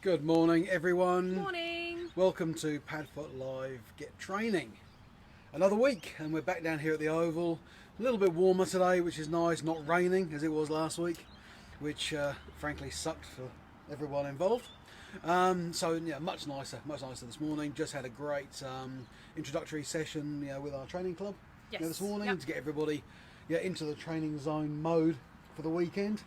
Good morning, everyone. Morning. Welcome to Padfoot Live Get Training. Another week, and we're back down here at the Oval. A little bit warmer today, which is nice. Not raining as it was last week, which frankly sucked for everyone involved. So yeah, much nicer this morning. Just had a great introductory session, with our training club this morning to get everybody into the training zone mode for the weekend.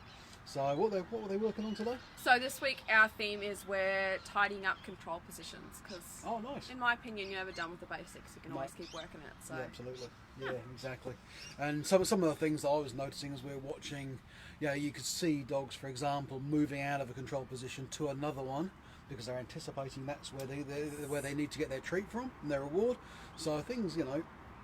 So what were they working on today? So this week our theme is we're tidying up control positions because, nice. In my opinion, you're never done with the basics. You can always keep working it. So. Yeah, absolutely. Yeah, exactly. And some of the things that I was noticing as we were watching, you could see dogs, for example, moving out of a control position to another one because they're anticipating that's where they need to get their treat from and their reward. So things,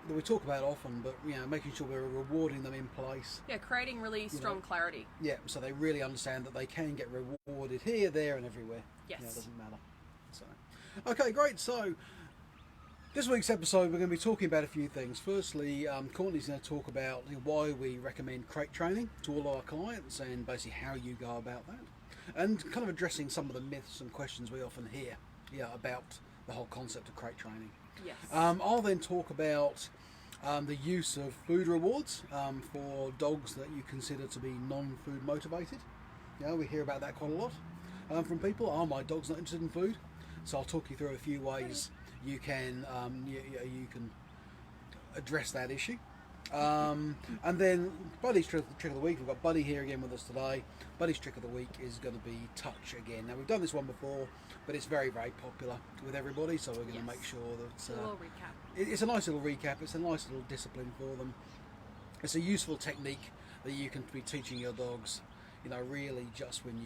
that we talk about often, but making sure we're rewarding them in place. Yeah, creating really strong clarity. Yeah, so they really understand that they can get rewarded here, there, and everywhere. Yes, it doesn't matter. So, okay, great. So this week's episode, we're going to be talking about a few things. Firstly, Courtney's going to talk about why we recommend crate training to all our clients and basically how you go about that, and kind of addressing some of the myths and questions we often hear, about the whole concept of crate training. Yes. I'll then talk about the use of food rewards for dogs that you consider to be non-food motivated. We hear about that quite a lot from people. Oh, my dog's not interested in food. So I'll talk you through a few ways you can you can address that issue. And then Buddy's trick of the week. We've got Buddy here again with us today. Buddy's trick of the week is going to be touch again. Now we've done this one before, but it's very, very popular with everybody, so we're going to make sure that a little recap. It's a nice little recap. It's a nice little discipline for them. It's a useful technique that you can be teaching your dogs. Really just when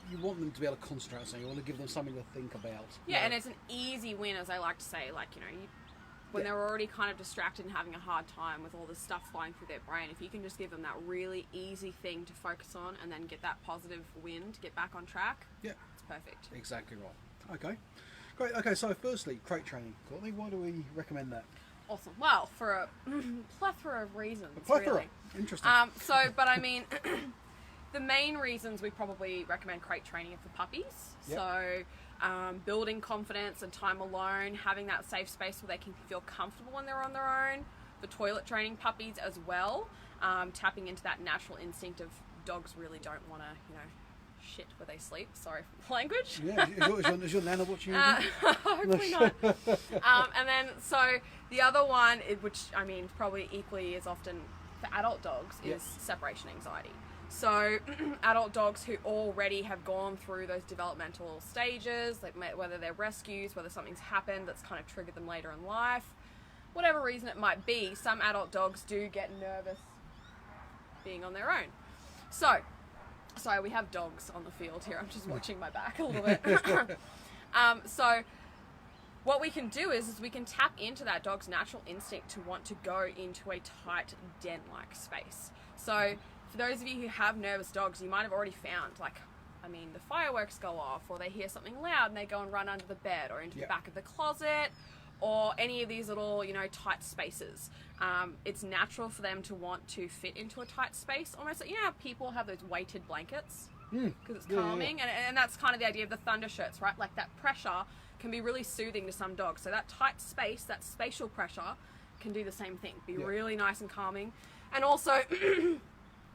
you want them to be able to concentrate on something. You want to give them something to think about. Yeah, and it's an easy win, as I like to say. When they're already kind of distracted and having a hard time with all this stuff flying through their brain, if you can just give them that really easy thing to focus on and then get that positive win to get back on track, it's perfect. Exactly right. Okay, great. Okay, so firstly, crate training. Courtney, why do we recommend that? Awesome. Well, for a plethora of reasons. A plethora? Really. Interesting. But I mean, the main reasons we probably recommend crate training are for puppies. Yep. So building confidence and time alone, having that safe space where they can feel comfortable when they're on their own. For toilet training puppies as well, tapping into that natural instinct of dogs really don't want to, shit where they sleep. Sorry for the language. Yeah, is your nana watching you? Hopefully not. And then, so the other one, which I mean probably equally as often for adult dogs, is separation anxiety. So adult dogs who already have gone through those developmental stages, like whether they're rescues, whether something's happened that's kind of triggered them later in life, whatever reason it might be, some adult dogs do get nervous being on their own. So, sorry, we have dogs on the field here. I'm just watching my back a little bit. So what we can do is we can tap into that dog's natural instinct to want to go into a tight den-like space. So for those of you who have nervous dogs, you might have already found, the fireworks go off, or they hear something loud and they go and run under the bed or into the back of the closet, or any of these little, tight spaces. It's natural for them to want to fit into a tight space, almost like, how people have those weighted blankets because it's calming. And that's kind of the idea of the thunder shirts, right? Like that pressure can be really soothing to some dogs. So that tight space, that spatial pressure can do the same thing, be really nice and calming. And also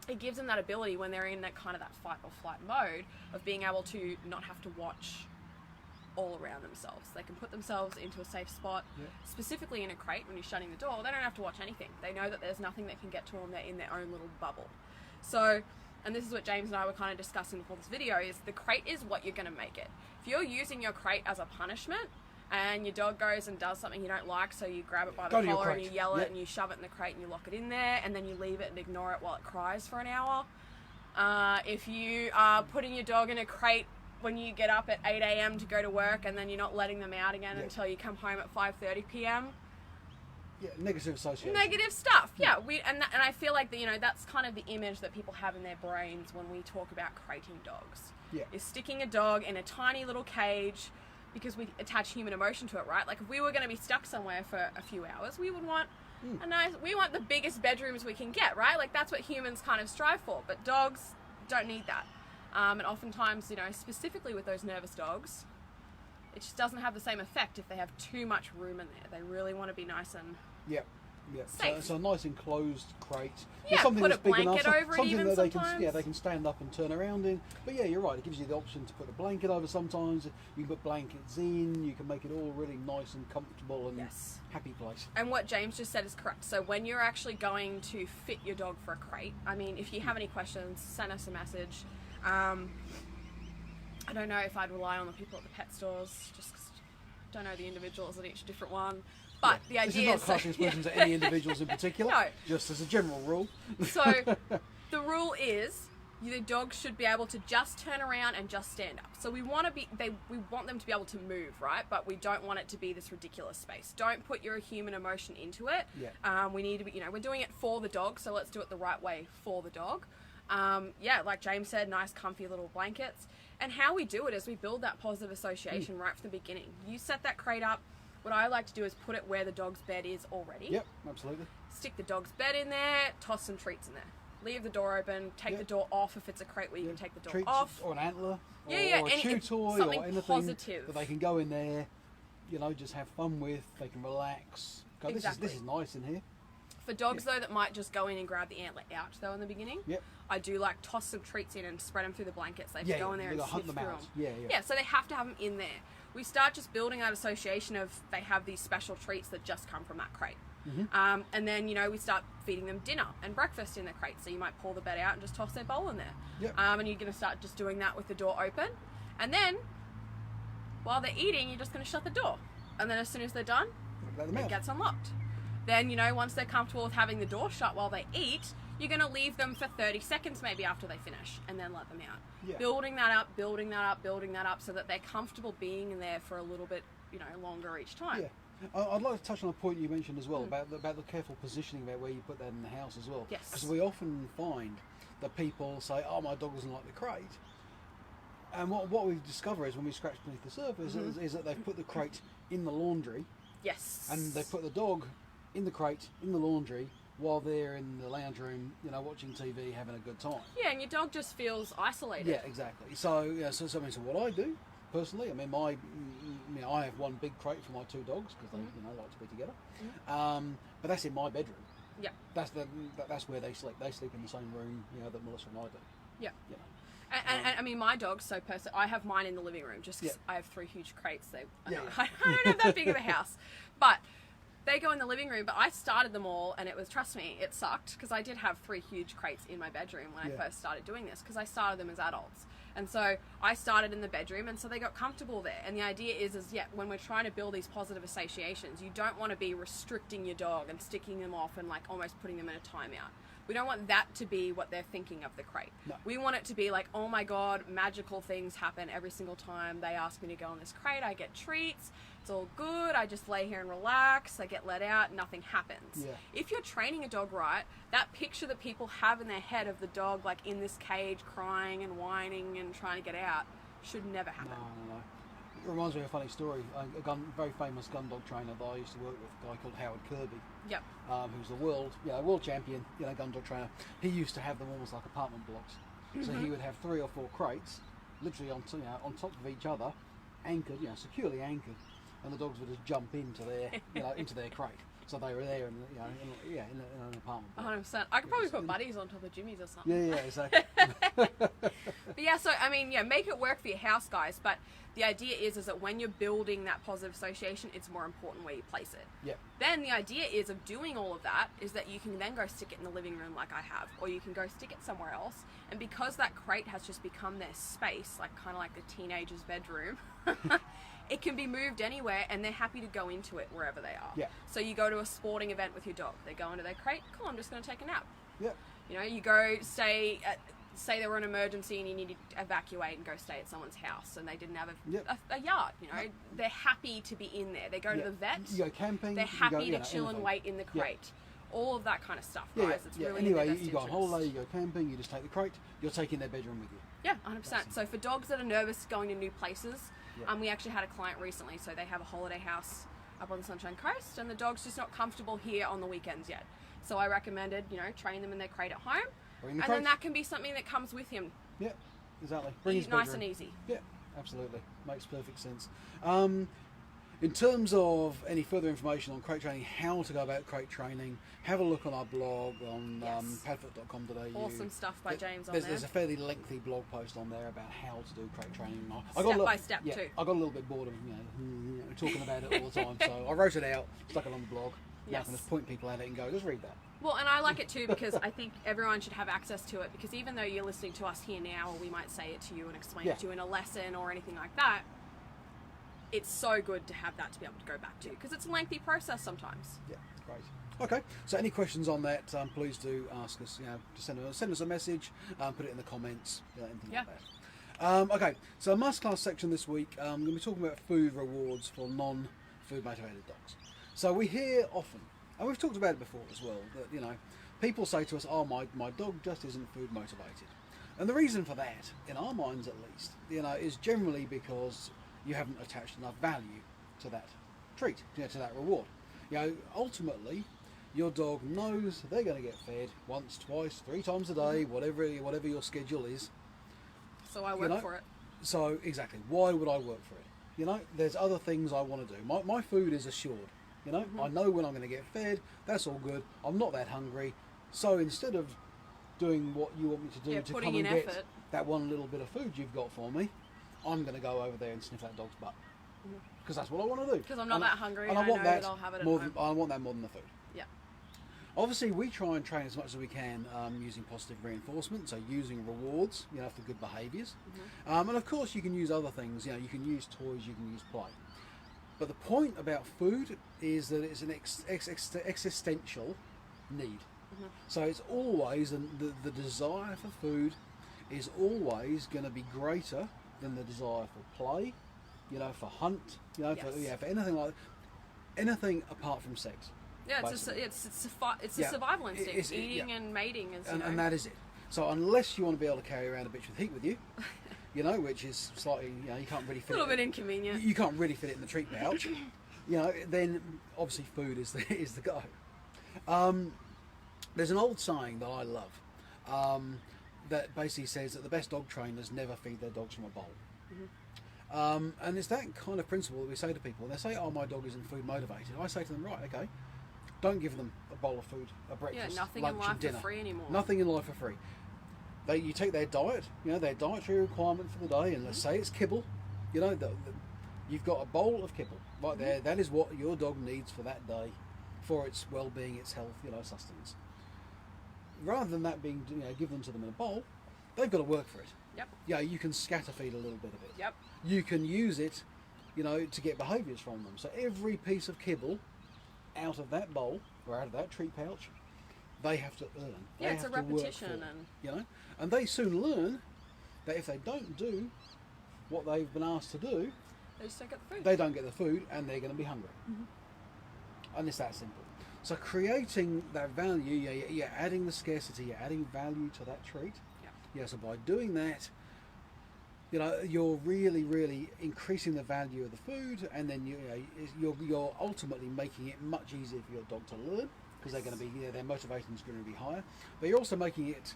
it gives them that ability when they're in that kind of that fight or flight mode of being able to not have to watch all around themselves. They can put themselves into a safe spot, specifically in a crate when you're shutting the door. They don't have to watch anything. They know that there's nothing that can get to them. They're in their own little bubble. So, and this is what James and I were kind of discussing before this video, is the crate is what you're going to make it. If you're using your crate as a punishment and your dog goes and does something you don't like, so you grab it by the collar and you yell it and you shove it in the crate and you lock it in there and then you leave it and ignore it while it cries for an hour. If you are putting your dog in a crate when you get up at 8 a.m. to go to work and then you're not letting them out again until you come home at 5:30 p.m. Negative association. Negative stuff. And I feel like that's kind of the image that people have in their brains when we talk about crating dogs. Is sticking a dog in a tiny little cage because we attach human emotion to it, right? Like if we were going to be stuck somewhere for a few hours, we would want we want the biggest bedrooms we can get, right? Like that's what humans kind of strive for, but dogs don't need that. And oftentimes, specifically with those nervous dogs, it just doesn't have the same effect if they have too much room in there. They really want to be nice and Yep. Yeah, safe. so a nice enclosed crate. Yeah, something put a that's big blanket enough, over it something even that they sometimes. can, they can stand up and turn around in. But yeah, you're right. It gives you the option to put a blanket over. Sometimes you can put blankets in. You can make it all really nice and comfortable and Yes. happy place. And what James just said is correct. So when you're actually going to fit your dog for a crate, I mean, if you have any questions, send us a message. I don't know if I'd rely on the people at the pet stores, just 'cause I don't know the individuals at each different one. But the idea this is not casting aspersions at any individuals in particular. No. Just as a general rule. So the rule is the dog should be able to just turn around and just stand up. So we want them to be able to move, right? But we don't want it to be this ridiculous space. Don't put your human emotion into it. Yeah. We need to be, we're doing it for the dog, so let's do it the right way for the dog. Like James said, nice comfy little blankets. And how we do it is we build that positive association right from the beginning. You set that crate up. What I like to do is put it where the dog's bed is already. Yep, absolutely. Stick the dog's bed in there, toss some treats in there. Leave the door open, take the door off if it's a crate where you can take the door Treats off. or an antler. Or a any, chew toy something or anything positive. that they can go in there, just have fun with. They can relax. Go, Exactly. This is nice in here. For dogs though that might just go in and grab the antler out though in the beginning, Yep. I do like toss some treats in and spread them through the blankets. They have to go in there and hunt sniff them through out. them. Yeah. So they have to have them in there. We start just building that association of they have these special treats that just come from that crate. Mm-hmm. And then, we start feeding them dinner and breakfast in the crate. So you might pull the bed out and just toss their bowl in there. Yep. And you're going to start just doing that with the door open. And then, while they're eating, you're just going to shut the door. And then as soon as they're done, Let them it out. gets unlocked. Then, once they're comfortable with having the door shut while they eat, you're going to leave them for 30 seconds maybe after they finish and then let them out. Yeah. Building that up, building that up, building that up so that they're comfortable being in there for a little bit, longer each time. Yeah. I'd like to touch on a point you mentioned as well about the careful positioning about where you put that in the house as well. Yes. Because we often find that people say, "Oh, my dog doesn't like the crate," and what we discover is when we scratch beneath the surface is that they've put the crate in the laundry, Yes. and they put the dog in the crate in the laundry while they're in the lounge room, watching TV, having a good time. Yeah, and your dog just feels isolated. Yeah, exactly. So so what I do personally, I have one big crate for my two dogs because they like to be together. But that's in my bedroom. Yeah. That's where they sleep. They sleep in the same room, that Melissa and I do. Yeah. And my dogs, so I have mine in the living room just because I have 3 huge crates. I don't have that big of a house. But they go in the living room, but I started them all and trust me, it sucked because I did have 3 huge crates in my bedroom when I first started doing this because I started them as adults. And so I started in the bedroom and so they got comfortable there. And the idea is when we're trying to build these positive associations, you don't want to be restricting your dog and sticking them off and like almost putting them in a timeout. We don't want that to be what they're thinking of the crate. No. We want it to be like, oh my God, magical things happen every single time they ask me to go in this crate. I get treats. It's all good. I just lay here and relax. I get let out. Nothing happens. Yeah. If you're training a dog right, that picture that people have in their head of the dog like in this cage crying and whining and trying to get out should never happen. No. It reminds me of a funny story. A very famous gun dog trainer that I used to work with, a guy called Howard Kirby. Yep. Who's the world champion, gun dog trainer. He used to have them almost like apartment blocks. So he would have 3 or 4 crates, literally on top of each other, anchored, securely anchored, and the dogs would just jump into their, into their crate. So they were there, in an apartment block. 100%. I could probably put buddies on top of Jimmy's or something. Yeah, exactly. But yeah, so make it work for your house, guys. But the idea is that when you're building that positive association, it's more important where you place it. Yeah. Then the idea is of doing all of that is that you can then go stick it in the living room like I have, or you can go stick it somewhere else. And because that crate has just become their space, like kind of like the teenager's bedroom, it can be moved anywhere and they're happy to go into it wherever they are. Yeah. So you go to a sporting event with your dog, they go into their crate, cool, I'm just going to take a nap. Yeah. You go say there were an emergency and you need to evacuate and go stay at someone's house and they didn't have a yard, they're happy to be in there. They go to the vet. You go camping. They're happy to chill anything. and wait in the crate. All of that kind of stuff, Yeah, guys. It's really Anyway, in their best you go on interest. holiday, you go camping, you just take the crate, you're taking their bedroom with you. Yeah, 100%. So for dogs that are nervous going to new places, we actually had a client recently, so they have a holiday house up on the Sunshine Coast and the dog's just not comfortable here on the weekends yet. So I recommended, train them in their crate at home. Or in the And crate. then that can be something that comes with him. Yeah. exactly. Bring his nice bedroom. and easy. Yeah, absolutely. Makes perfect sense. In terms of any further information on crate training, how to go about crate training, have a look on our blog on padfoot.com.au. Awesome stuff by James on there's, there. There's a fairly lengthy blog post on there about how to do crate training. Step by step too. I got a little bit bored of talking about it all the time, so I wrote it out, stuck it on the blog. Now I can just point people at it and go, just read that. Well, and I like it too because I think everyone should have access to it, because even though you're listening to us here now, or we might say it to you and explain it to you in a lesson or anything like that, it's so good to have that to be able to go back to, because it's a lengthy process sometimes. Yeah, great. Okay, so any questions on that, please do ask us. Just send us a message, put it in the comments, anything like that. Okay, so must class section this week, I'm going to be talking about food rewards for non-food motivated dogs. So we hear often, and we've talked about it before as well, that people say to us, "Oh, my dog just isn't food motivated," and the reason for that, in our minds at least, is generally because you haven't attached enough value to that treat, to that reward. Ultimately, your dog knows they're going to get fed once, twice, 3 times a day, whatever your schedule is. So I work for it. So exactly, why would I work for it? There's other things I want to do. My food is assured. I know when I'm going to get fed. That's all good. I'm not that hungry. So instead of doing what you want me to do to come and get that one little bit of food you've got for me, I'm going to go over there and sniff that dog's butt, because that's what I want to do. Because I'm not that hungry, and I know that I'll have it at home. I want that more than the food. Yeah. Obviously, we try and train as much as we can using positive reinforcement, so using rewards, for good behaviours. And of course, you can use other things. You can use toys, you can use play. But the point about food is that it's an existential need. So it's always, the desire for food is always going to be greater than the desire for play, for hunt, for anything like that. Anything apart from sex. Yeah, it's a survival instinct. Eating and mating and that is it. So unless you want to be able to carry around a bitch with heat with you, which is slightly, you can't really fit a little bit inconvenient. You can't really fit it in the treat pouch. Then obviously food is the go. There's an old saying that I love that basically says that the best dog trainers never feed their dogs from a bowl. And it's that kind of principle that we say to people. When they say, "Oh, my dog isn't food motivated," I say to them, "Right, okay, don't give them a bowl of food, a breakfast, nothing lunch, in life and dinner. for free anymore. Nothing in life for free. You take their diet, their dietary requirement for the day, and let's say it's kibble. You've got a bowl of kibble right there. That is what your dog needs for that day, for its well-being, its health, sustenance. Rather than that being, given to them in a bowl, they've got to work for it. Yep. Yeah, you can scatter feed a little bit of it. Yep. You can use it, to get behaviours from them. So every piece of kibble out of that bowl or out of that treat pouch, they have to earn. Yeah, it's a repetition, and they soon learn that if they don't do what they've been asked to do, they just don't get the food. They don't get the food, and they're going to be hungry. And it's that simple. So creating that value, you're adding the scarcity, you're adding value to that treat. Yeah. So by doing that, you're really, really increasing the value of the food, and then you're ultimately making it much easier for your dog to learn, because they're going to be, their motivation is going to be higher. But you're also making it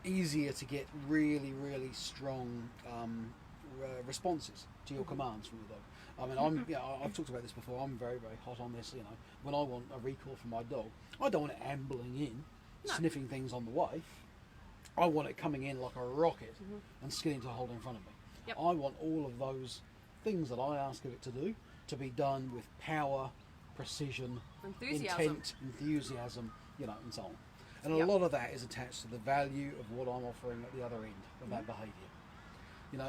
easier to get really, really strong responses to your commands from your dog. I mean, I've talked about this before. I'm very, very hot on this. When I want a recall from my dog, I don't want it ambling in, sniffing things on the way. I want it coming in like a rocket and skidding to a hold in front of me. Yep. I want all of those things that I ask of it to do to be done with power, precision, intent, enthusiasm, and so on. And a lot of that is attached to the value of what I'm offering at the other end of that behaviour.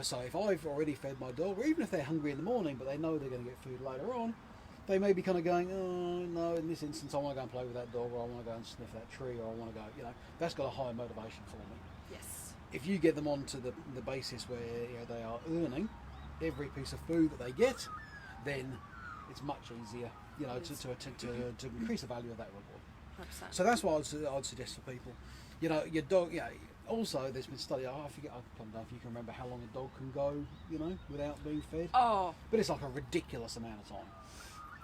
So if I've already fed my dog, or even if they're hungry in the morning but they know they're going to get food later on, they may be kind of going, "Oh no, in this instance I want to go and play with that dog, or I want to go and sniff that tree, or I want to go," that's got a higher motivation for me. Yes. If you get them onto the basis where they are earning every piece of food that they get, then it's much easier, to increase the value of that reward. 100%. So that's what I'd suggest for people. Your dog. Also, there's been study. I don't know if you can remember how long a dog can go, without being fed. Oh. But it's like a ridiculous amount of time.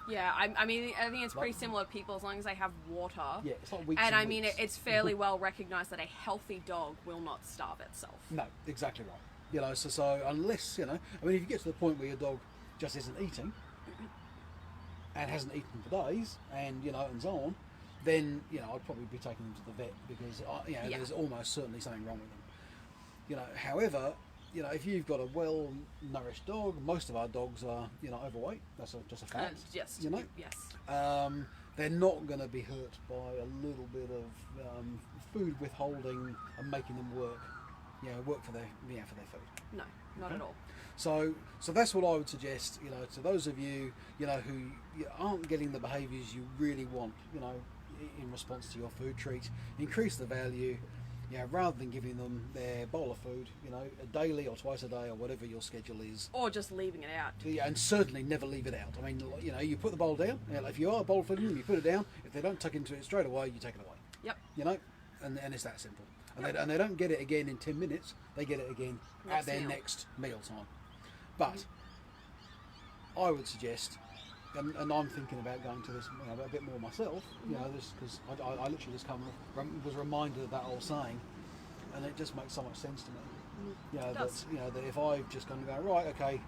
Yeah, I mean, I think it's pretty similar to people as long as they have water. Yeah, it's like weeks. And weeks. It's fairly well recognised that a healthy dog will not starve itself. No, exactly right. You know, so unless, you know, I mean, if you get to the point where your dog just isn't eating and hasn't eaten for days, and, you know, and so on, then, you know, I'd probably be taking them to the vet because, you know, there's almost certainly something wrong with them. You know, however, you know, if you've got a well-nourished dog, most of our dogs are, you know, overweight. That's just a fact. Yes. You know. Yes. They're not going to be hurt by a little bit of food withholding and making them work. You know, work for their food. No, not at all. So that's what I would suggest. You know, to those of you, you know, who aren't getting the behaviours you really want, you know, in response to your food treat, increase the value. You know, rather than giving them their bowl of food, you know, a daily or twice a day or whatever your schedule is. Or just leaving it out. Yeah, and certainly never leave it out. I mean, you know, you put the bowl down. You know, if you are bowl feeding them, you put it down. If they don't tuck into it straight away, you take it away. Yep. You know, and it's that simple. And they don't get it again in 10 minutes. They get it again at their next meal time. But I would suggest, and I'm thinking about going to this, you know, a bit more myself, you know, this because I literally just was reminded of that old saying, and it just makes so much sense to me. You know, that if I've just gone to go, right, okay,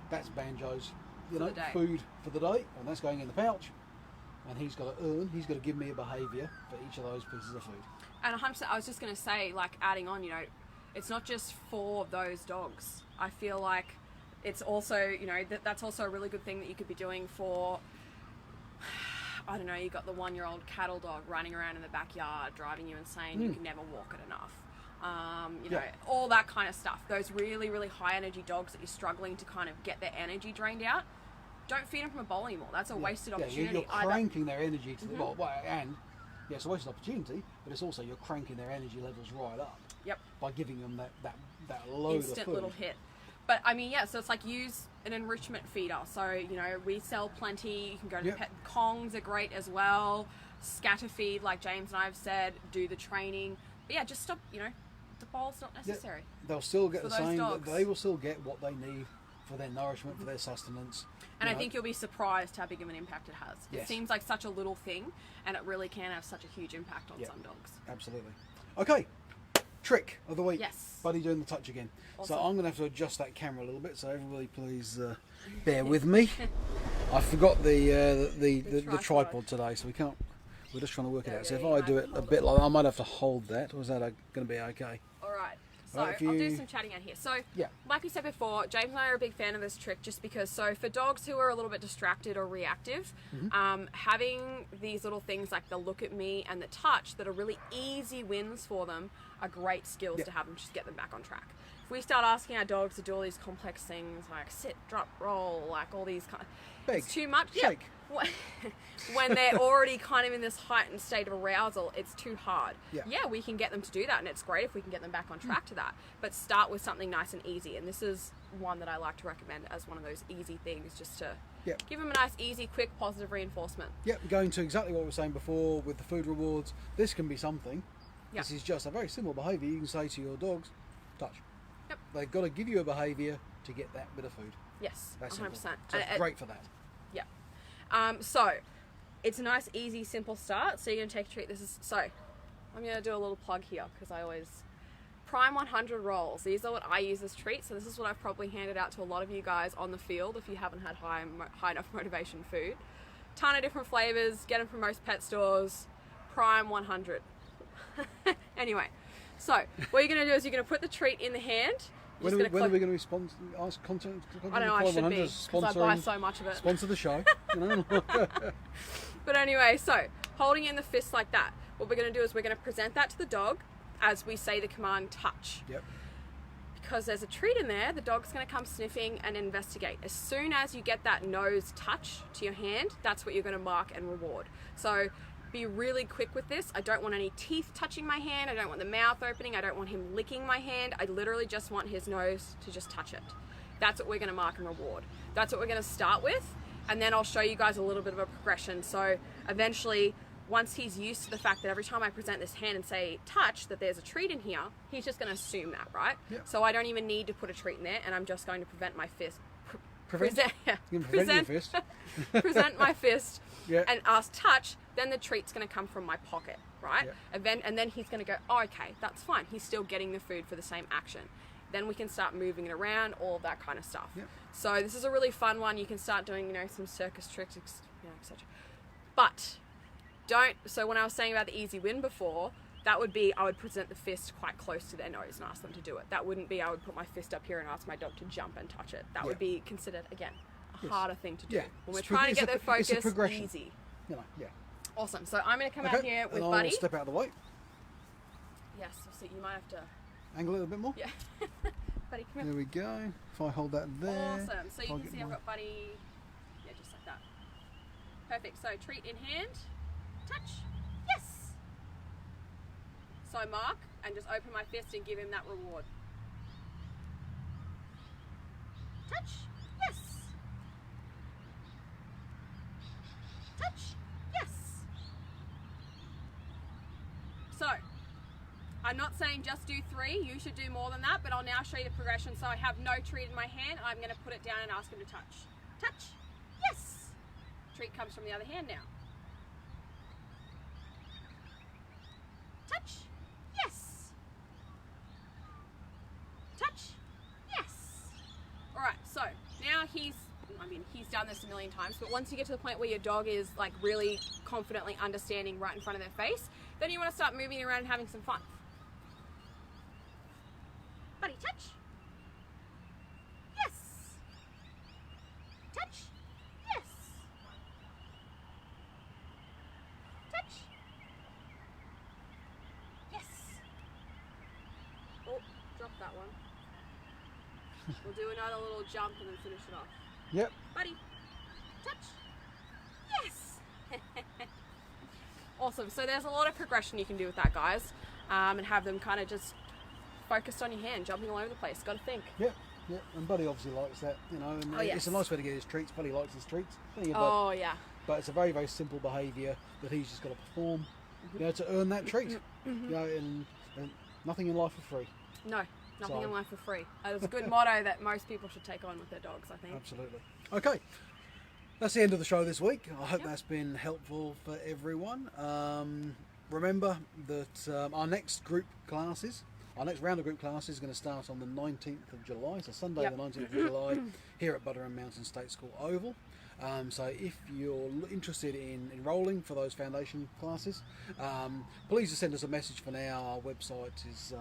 that's Banjo's, you know, food for the day, and that's going in the pouch, and he's got to give me a behaviour for each of those pieces of food. And 100%, I was just going to say, like, adding on, you know, it's not just for those dogs. I feel like it's also, you know, that's also a really good thing that you could be doing for, I don't know, you got the 1-year-old cattle dog running around in the backyard driving you insane, you can never walk it enough. You know, all that kind of stuff. Those really, really high energy dogs that you're struggling to kind of get their energy drained out, don't feed them from a bowl anymore. That's a wasted opportunity. You're cranking their energy to the bowl. And it's a wasted opportunity, but it's also you're cranking their energy levels right up. Yep. By giving them that load of food. Instant little hit. But I mean, so it's like use an enrichment feeder. So, you know, we sell plenty. You can go to pet Kongs are great as well. Scatter feed, like James and I have said, do the training. But yeah, just stop, you know, the bowl's not necessary. They'll still get the same, dogs. they will still get what they need for their nourishment, for their sustenance. And I think you'll be surprised how big of an impact it has. Yes. It seems like such a little thing, and it really can have such a huge impact on some dogs. Absolutely. Okay, trick of the week. Yes. Buddy doing the touch again. Awesome. So I'm going to have to adjust that camera a little bit, so everybody please bear with me. I forgot the tripod today, so we can't, we're just trying to work it out. So if I do it a bit like that, I might have to hold that, or is that going to be okay? Alright. So I'll do some chatting out here. So, like we said before, James and I are a big fan of this trick just because, so for dogs who are a little bit distracted or reactive, having these little things like the look at me and the touch that are really easy wins for them are great skills to have them just get them back on track. If we start asking our dogs to do all these complex things like sit, drop, roll, like all these kind of, it's too much. Shake. When they're already kind of in this heightened state of arousal, it's too hard. Yeah, we can get them to do that, and it's great if we can get them back on track to that. But start with something nice and easy, and this is one that I like to recommend as one of those easy things, just to give them a nice, easy, quick, positive reinforcement. Going to exactly what we were saying before with the food rewards. This can be something. This is just a very simple behaviour you can say to your dogs, touch. They've got to give you a behaviour to get that bit of food. Yes, that's 100%. So it's great for that. So it's a nice, easy, simple start. So you're going to take a treat. I'm going to do a little plug here because I always Prime 100 rolls. These are what I use as treats. So this is what I've probably handed out to a lot of you guys on the field if you haven't had high enough motivation food. Ton of different flavors. Get them from most pet stores. Prime 100. Anyway, so what you're going to do is you're going to put the treat in the hand. When are we going to be ask content? I don't know, I should be, because I buy so much of it. Sponsor the show. But anyway, so holding it in the fist like that, what we're going to do is we're going to present that to the dog as we say the command touch. Because there's a treat in there, the dog's going to come sniffing and investigate. As soon as you get that nose touch to your hand, that's what you're going to mark and reward. So be really quick with this. I don't want any teeth touching my hand. I don't want the mouth opening. I don't want him licking my hand. I literally just want his nose to just touch it. That's what we're going to mark and reward. That's what we're going to start with. And then I'll show you guys a little bit of a progression. So eventually, once he's used to the fact that every time I present this hand and say touch, that there's a treat in here, he's just going to assume that, right? So I don't even need to put a treat in there, and I'm just going to present my fist and ask touch, then the treat's going to come from my pocket, right? And then he's going to go, oh, okay, that's fine. He's still getting the food for the same action. then we can start moving it around, all of that kind of stuff. Yep. So this is a really fun one. You can start doing, you know, some circus tricks, etc. But don't, so when I was saying about the easy win before, that would be I would present the fist quite close to their nose and ask them to do it. That wouldn't be I would put my fist up here and ask my dog to jump and touch it. That would be considered, again, a harder thing to do. Yeah. When we're trying to get their focus, easy. You know, yeah. Awesome. So I'm going to come out here with and Buddy. I'll step out of the way. Yes, so you might have to... Angle it a little bit more. Yeah. Buddy, come here. There we go. If I hold that there. Awesome. So you I'll can see get I've my- got Buddy, yeah, just like that. Perfect. So treat in hand, touch, yes. So mark and just open my fist and give him that reward. Touch, yes. Touch, yes. So, I'm not saying just do 3, you should do more than that, but I'll now show you the progression. So I have no treat in my hand, I'm going to put it down and ask him to touch. Touch, yes. Treat comes from the other hand now. Touch, yes. Touch, yes. Alright, so now he's done this a million times, but once you get to the point where your dog is like really confidently understanding right in front of their face, then you want to start moving around and having some fun. Buddy, touch. Yes. Touch. Yes. Touch. Yes. Oh, drop that one. We'll do another little jump and then finish it off. Yep. Buddy, touch. Yes. Awesome. So there's a lot of progression you can do with that, guys, and have them kind of just focused on your hand, jumping all over the place. Got to think. Yep. Yep. And Buddy obviously likes that, you know. And it's a nice way to get his treats. Buddy likes his treats. Oh yeah. But it's a very, very simple behaviour that he's just got to perform, you know, to earn that treat. You know, and nothing in life for free. No. Nothing in life for free. It's a good motto that most people should take on with their dogs, I think. Absolutely. Okay, that's the end of the show this week. I hope that's been helpful for everyone. Remember that our next round of group classes is going to start on the 19th of July, so Sunday the 19th of July, here at Butter and Mountain State School Oval. So if you're interested in enrolling for those foundation classes, please just send us a message for now. Our website is,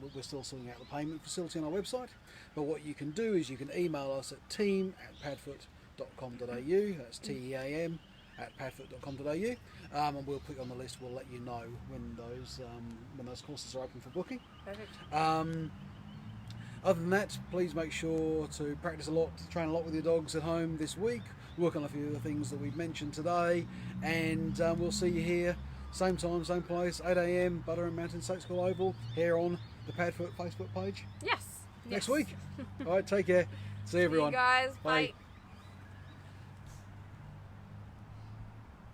we're still sorting out the payment facility on our website, but what you can do is you can email us at team@padfoot.com.au, that's team@padfoot.com.au, and we'll put you on the list. We'll let you know when those courses are open for booking. Perfect. Other than that, please make sure to practice a lot, train a lot with your dogs at home this week, work on a few of the things that we've mentioned today, and we'll see you here, same time, same place, 8 AM, Butter and Mountain State School Oval, here on the Padfoot Facebook page. Yes. Next week. All right, take care. See you, everyone. See you guys. Bye. Bye.